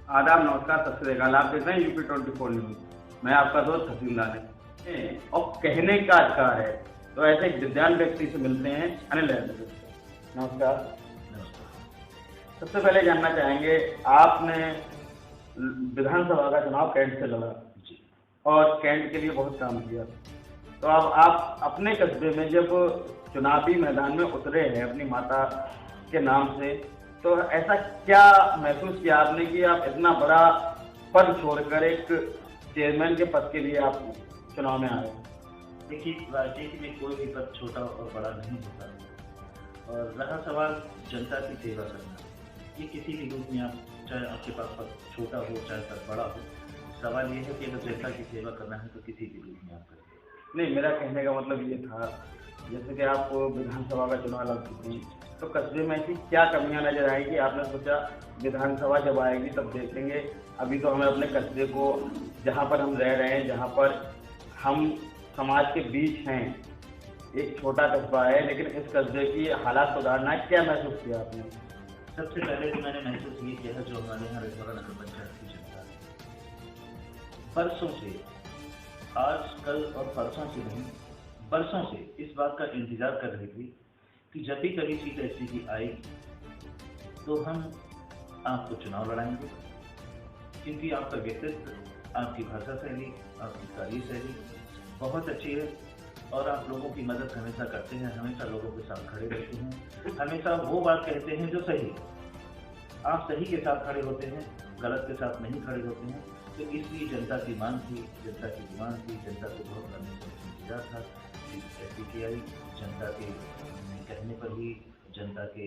आदाब, नमस्कार, सत श्री अकाल। आप देख रहे हैं यूपी 24 न्यूज। मैं आपका दोस्त हसीम लाने और कहने का अधिकार है, तो ऐसे एक दिव्यांग व्यक्ति से मिलते हैं अनिल। नमस्कार। सबसे पहले जानना चाहेंगे, आपने विधानसभा का चुनाव कैंट से लड़ा और कैंट के लिए बहुत काम किया, तो अब आप अपने कस्बे में जब चुनावी मैदान में उतरे हैं अपनी माता के नाम से, तो ऐसा क्या महसूस किया आपने कि आप इतना बड़ा पद छोड़कर एक चेयरमैन के पद के लिए आप चुनाव में आए? देखिए, राजनीति में कोई भी पद छोटा और बड़ा नहीं होता, और रहा सवाल जनता की सेवा करना, ये किसी भी रूप में आप, चाहे आपके पास पद छोटा हो चाहे पद बड़ा हो, सवाल ये है कि अगर जनता की सेवा करना है तो किसी भी रूप में आप करें। नहीं, मेरा कहने का मतलब ये था, जैसे कि आप विधानसभा का चुनाव लड़ चुके हैं, तो कस्बे में ऐसी क्या कमियां नजर आएगी? आपने सोचा विधानसभा जब आएगी तब देखेंगे, अभी तो हमें अपने कस्बे को, जहां पर हम रह रहे हैं, जहां पर हम समाज के बीच हैं, एक छोटा कस्बा है, लेकिन इस कस्बे की हालात सुधारना है, क्या महसूस किया आपने? सबसे पहले तो मैंने महसूस ये किया है, जो हमारे यहाँ रिठौरा नगर पंचायत की जनता है, बरसों से, आज कल और परसों से नहीं, बरसों से इस बात का इंतजार कर रही थी कि जब भी कभी सीट ऐसी की आएगी तो हम आपको चुनाव लड़ाएंगे, क्योंकि आपका व्यक्तित्व, आपकी भाषा शैली, आपकी कार्य शैली बहुत अच्छी है, और आप लोगों की मदद हमेशा करते हैं, हमेशा लोगों के साथ खड़े रहते हैं, हमेशा वो बात कहते हैं जो सही है। आप सही के साथ खड़े होते हैं, गलत के साथ नहीं खड़े होते हैं। तो इसलिए जनता की मांग थी, जनता की डिमांड थी, जनता को बहुत करने से इंतजार था। ऐसी की आई, जनता के कहने पर ही, जनता के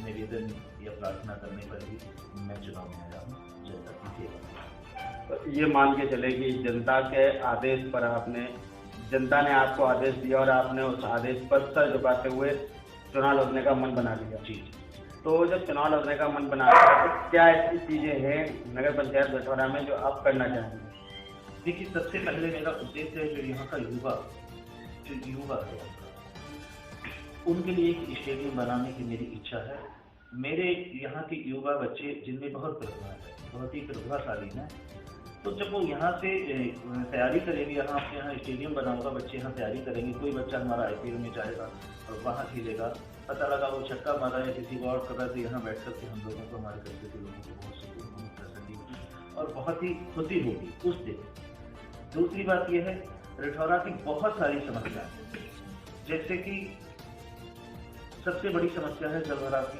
निवेदन या प्रार्थना करने पर ही मैं चुनाव में आया हूँ, जनता की सेवा। तो ये मान के चले कि जनता के आदेश पर आपने, जनता ने आपको आदेश दिया और आपने उस आदेश पर सर झुकाते हुए चुनाव लड़ने का मन बना लिया। जी। तो जब चुनाव लड़ने का मन बना लिया, तो क्या ऐसी चीजें हैं नगर पंचायत रिठौरा में जो आप करना चाहेंगे? देखिए, सबसे पहले मेरा उद्देश्य है, जो यहाँ का युवा है, उनके लिए एक स्टेडियम बनाने की मेरी इच्छा है। मेरे यहाँ के युवा बच्चे, जिनमें बहुत प्रतिभा है, बहुत ही प्रतिभाशाली हैं, तो जब वो यहाँ से तैयारी करेंगे, यहाँ अपने यहाँ स्टेडियम बना होगा, बच्चे यहाँ तैयारी करेंगे, कोई बच्चा हमारा IPL में जाएगा और वहाँ खेलेगा, पता लगा वो छक्का मारा या किसी को आउट कर रहा है, तो यहाँ बैठ करके हम लोगों को, हमारे कस्बे के लोगों को बहुत सुकून होगी, तसल्ली होगी और बहुत ही खुशी होगी उस दिन। दूसरी बात यह है, रिठौरा की बहुत सारी समस्याएं हैं, जैसे कि सबसे बड़ी समस्या है जलभराव की।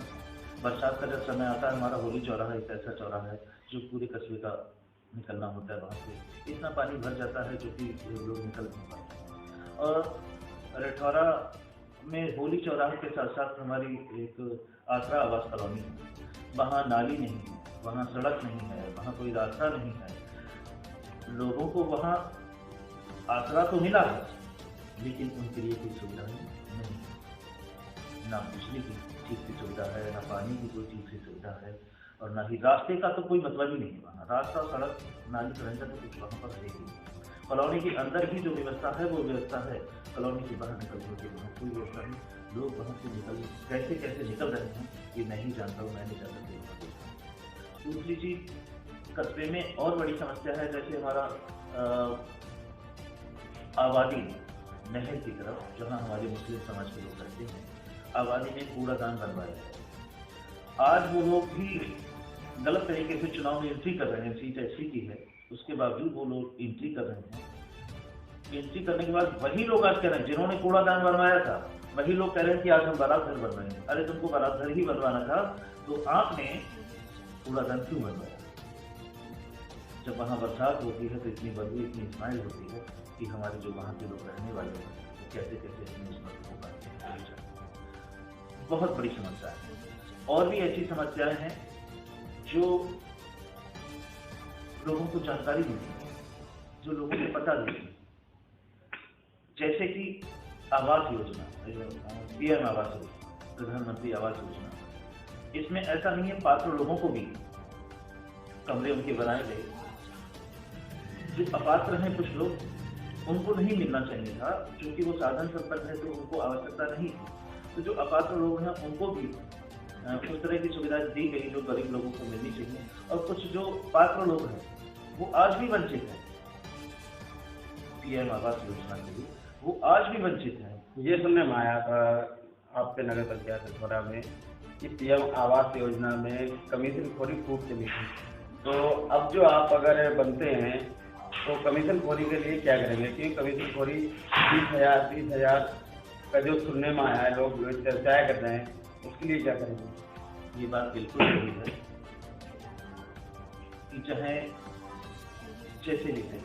बरसात का जब समय आता है, हमारा होली चौराहा एक ऐसा चौराहा है जो पूरे कस्बे का निकलना होता है, वहाँ से इतना पानी भर जाता है जो कि लोग निकल नहीं पाते हैं। और रिठौरा में होली चौराहे के साथ साथ हमारी एक आसरा आवास कॉलोनी है, वहाँ नाली नहीं है, वहाँ सड़क नहीं है, वहाँ कोई रास्ता नहीं है। लोगों को वहाँ आसरा तो मिला है, लेकिन उनके लिए कोई सुविधा नहीं, ना बिजली की ठीक से सुविधा है, ना पानी की कोई ठीक से सुविधा है, और ना ही रास्ते का तो कोई मतलब ही नहीं है। वहाँ रास्ता, सड़क, नाली का तो कुछ वहाँ पर है ही नहीं। कॉलोनी के अंदर ही जो व्यवस्था है वो व्यवस्था है, कॉलोनी से बाहर निकलने के वहाँ कोई व्यवस्था नहीं। लोग वहाँ से कैसे कैसे निकल रहे हैं ये मैं ही जानता हूँ, मैं नहीं जानता कोई वहाँ देखा। दूसरी चीज, कस्बे में और बड़ी समस्या है, जैसे हमारा आबादी नहर की तरफ, जहाँ हमारे मुस्लिम समाज के लोग रहते हैं, आबादी में कूड़ादान बनवाया है। आज वो लोग भी गलत तरीके से चुनाव में एंट्री कर रहे हैं, सीट ऐसी की है, उसके बावजूद वो लोग एंट्री कर रहे हैं। एंट्री करने के बाद वही लोग आज कह रहे हैं, जिन्होंने कूड़ादान बनवाया था, वही लोग कह रहे हैं कि आज हम बारात घर बनवाएंगे। अरे तुमको बारात घर ही बनवाना था तो आपने कूड़ादान क्यों बनवाया? जब वहाँ बरसात होती है तो इतनी बदबू, इतनी स्माइल होती है कि हमारे जो वहाँ के लोग रहने वाले हैं वो कैसे कैसे अपनी स्मृति को पाते हैं। बहुत बड़ी समस्या है। और भी ऐसी समस्याएं हैं जो लोगों को जानकारी नहीं है, जो लोगों को पता नहीं है, जैसे कि आवास योजना, PM आवास योजना, प्रधानमंत्री आवास योजना। इसमें ऐसा नहीं है, पात्र लोगों को भी कमरे उनके बनाए गए। जो अपात्र हैं कुछ लोग, उनको नहीं मिलना चाहिए था, क्योंकि वो साधन संपन्न है तो उनको आवश्यकता नहीं थी। तो जो अपात्र लोग हैं उनको भी उस तरह की सुविधा दी गई जो गरीब लोगों को मिलनी चाहिए, और कुछ जो पात्र लोग हैं वो आज भी वंचित हैं पीएम आवास योजना के लिए, वो आज भी वंचित हैं। ये सुनने में आया था आपके नगर पंचायत सतपुरा में कि पीएम आवास योजना में कमीशन खोरी खूब चली थी। तो अब जो आप अगर बनते हैं तो कमीशन खोरी के लिए क्या करेंगे? क्योंकि कमीशन खोरी 20,000 का जो सुनने में आया है, लोग चर्चाएं कर रहे हैं, उसके लिए क्या करेंगे? ये बात बिल्कुल सही है कि चाहे जैसे भी थे,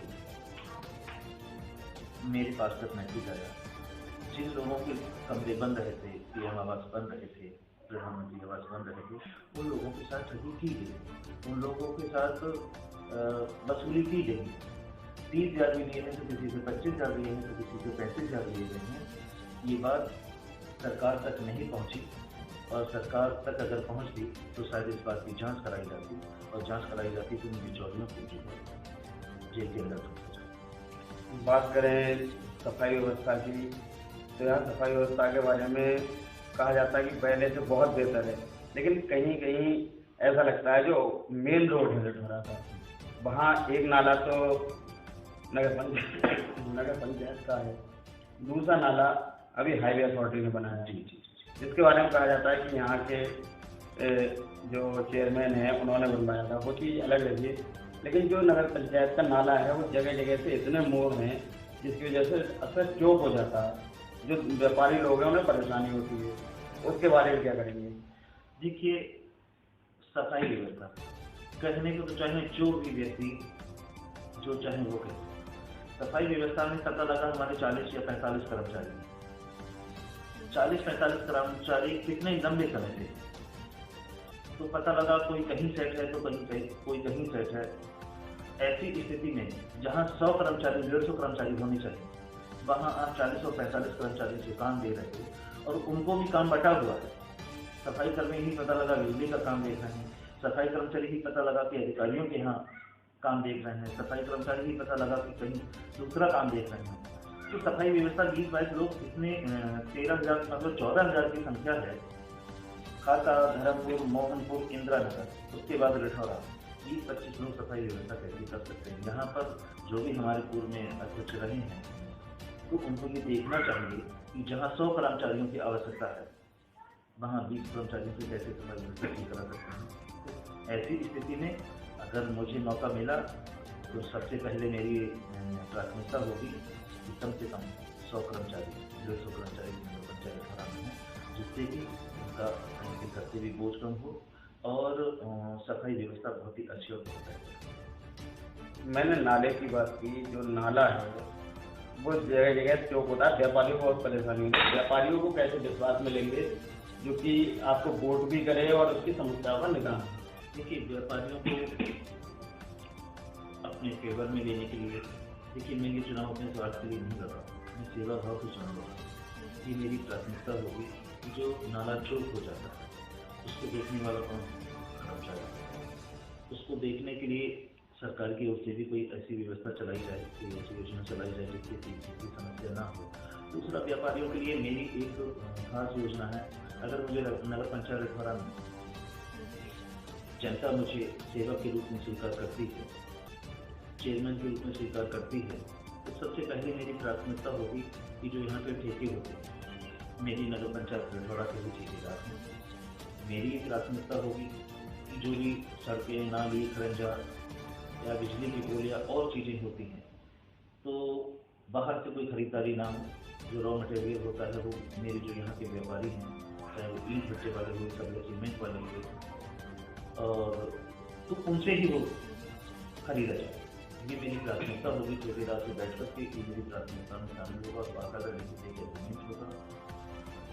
मेरे पास तक मैसेज आया, जिन लोगों के कमरे बन रहे थे, पीएम आवास बन रहे थे, प्रधानमंत्री आवास बन रहे थे, उन लोगों के साथ ठगी की गई, उन लोगों के साथ वसूली की गई। 30,000 भी लिए हैं तो किसी से 25,000 लिए हैं तो किसी से 35,000 लिए गए हैं। ये बात सरकार तक नहीं पहुंची, और सरकार तक अगर पहुंचती तो शायद इस बात की जांच कराई जाती, और जांच कराई जाती तो उन बिचौलियों को जो है जेल के अंदर रखा जाए। बात करें सफाई व्यवस्था की, तो यहाँ सफाई व्यवस्था के बारे में कहा जाता है कि पहले से बहुत बेहतर है, लेकिन कहीं कहीं ऐसा लगता है जो मेन रोड है लठौरा का, वहाँ एक नाला तो नगर पंचायत का है, दूसरा नाला अभी हाईवे अथॉरिटी ने बनाया है, जिसके बारे में कहा जाता है कि यहाँ के जो चेयरमैन हैं उन्होंने बनवाया था। वो चीज़ अलग रही है, लेकिन जो नगर पंचायत का नाला है वो जगह जगह से इतने मोड़ हैं जिसकी वजह से अक्सर चौक हो जाता है, जो व्यापारी लोग हैं उन्हें परेशानी होती है। उसके बारे में क्या करेंगे? देखिए, सफाई व्यवस्था कहने को तो चाहे जो भी व्यक्ति जो चाहे वो कहे, सफाई व्यवस्था में पता लगा हमारे 40 या 45 कर्मचारी, 40-45 कर्मचारी कितने लंबे समय से, तो पता लगा कोई कहीं सेट है तो कोई कहीं सेट है। ऐसी स्थिति में जहां 100 कर्मचारी 150 कर्मचारी होने चाहिए, वहां आप 40 और 45 कर्मचारी से काम दे रहे हो, और उनको भी काम बटा हुआ है। सफाई कर्मी ही पता लगा बिजली का काम देख रहे हैं, सफाई कर्मचारी ही पता लगा कि अधिकारियों के यहाँ काम देख रहे हैं, सफाई कर्मचारी ही पता लगा कि कहीं दूसरा काम देख रहे हैं। तो सफाई व्यवस्था 20-22 लोग, इसमें 13,000 मतलब 14,000 की संख्या है। खासा, धर्मपुर, मोहनपुर, इंदिरा नगर, उसके बाद लठौरा, 20-25 लोग सफाई व्यवस्था कैसे कर सकते हैं? यहाँ पर जो भी हमारे पूर्व में अध्यक्ष रहे हैं, तो उनको ये देखना चाहिए कि जहाँ 100 कर्मचारियों की आवश्यकता है, वहाँ 20 कर्मचारियों से कैसे सफाई व्यवस्था की करा सकते हैं। ऐसी स्थिति में अगर मुझे मौका मिला तो सबसे पहले मेरी प्राथमिकता होगी कि कम से कम 100 कर्मचारी 150 कर्मचारी नगर पंचायत खराब हों, जिससे कि उनका कर्तव्य बोझ कम हो और सफाई व्यवस्था बहुत ही अच्छी और बहुत बेहतर। मैंने नाले की बात की, जो नाला है वो जगह जगह चौक होता है, व्यापारियों को बहुत परेशानी होती है। व्यापारियों को कैसे विश्वास में लेंगे जो कि आपको वोट भी करे और उसकी समस्याओं का निदान? देखिए, व्यापारियों को अपने फेवर में लेने के लिए, देखिए मैं ये चुनाव अपने स्वार्थ के लिए नहीं लड़ा, मैं सेवा भाव से चुनाव लड़ा। ये मेरी प्राथमिकता होगी कि जो नाला चौक हो जाता है उसको देखने वाला कौन कर्मचारी, उसको देखने के लिए सरकार की ओर से भी कोई ऐसी व्यवस्था चलाई जाए, कोई ऐसी योजना चलाई जाए जिससे की समस्या ना हो। दूसरा, व्यापारियों के लिए मेरी एक खास योजना है। अगर मुझे नगर पंचायत लठौरा में जनता मुझे सेवक के रूप में स्वीकार करती है, चेयरमैन के रूप में स्वीकार करती है, तो सबसे पहले मेरी प्राथमिकता होगी कि जो यहाँ पे ठेके होते हैं, मेरी नगर पंचायत लठौरा के भी ठेकेदार हैं। मेरी प्राथमिकता होगी कि जो भी सड़कें, नाली, खरंजा या बिजली की पोल या और चीज़ें होती हैं, तो बाहर से कोई खरीदारी ना हो। जो रॉ मटेरियल होता है वो मेरे जो यहाँ के व्यापारी हैं, चाहे वो ईंट भट्टे वाले हुए, सब सीमेंट वाले हुए, और तो उनसे ही वो खरीदा जाए। ये मेरी प्राथमिकता होगी। ठेकेदार से बैठ करके कि मेरी प्राथमिकता में शामिल होगा। बात अगर नहीं होगा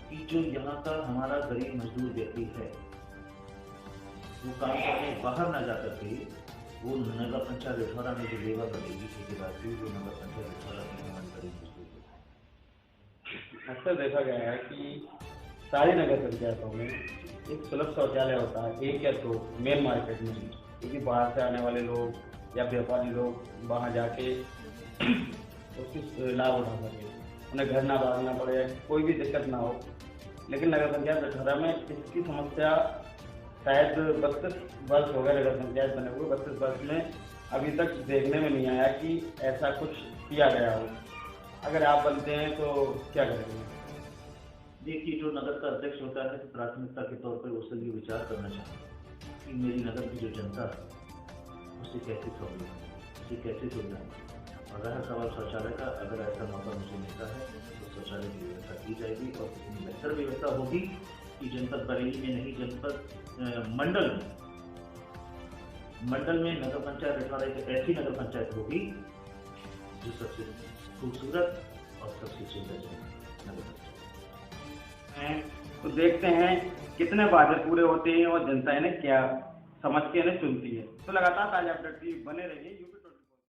कि जो यहाँ का हमारा गरीब मजदूर व्यक्ति है वो काम करने बाहर ना जा करके वो नगर पंचायत लठौरा में जो लेबर लगेगी ठेकेदार की, जो नगर पंचायत लठौरा में हमारे गरीब मजदूर है। अक्सर देखा गया है कि सारी नगर पंचायतों में एक सुलभ शौचालय होता है, एक या दो मेन मार्केट में, क्योंकि बाहर से आने वाले लोग या व्यापारी लोग वहाँ जाके उसकी लाभ उठा सके, उन्हें घर ना भागना पड़े, कोई भी दिक्कत ना हो। लेकिन नगर पंचायत बछौरा में इसकी समस्या शायद 32 वर्ष हो गए नगर पंचायत बने हुए, 32 वर्ष में अभी तक देखने में नहीं आया कि ऐसा कुछ किया गया हो। अगर आप बनते हैं तो क्या करेंगे? देखिए, जो नगर का अध्यक्ष होता है तो प्राथमिकता के तौर पर उससे ये विचार करना चाहिए कि मेरी नगर की जो जनता है उससे कैसे सहूलियत, उसे कैसे सुविधा। और रहा सवाल शौचालय का, अगर ऐसा मौका मुझे मिलता है तो शौचालय की व्यवस्था की जाएगी और इतनी बेहतर व्यवस्था होगी कि जनपद बरेली में नहीं, जनपद मंडल में नगर पंचायत बछौरा एक ऐसी नगर पंचायत होगी जो सबसे खूबसूरत और सबसे सुंदर नगर पंचायत। तो देखते हैं कितने वादे पूरे होते हैं और जनता इन्हें क्या समझ के इन्हें चुनती है। तो लगातार ताजा अपडेट बने रहिए यूट्यूब।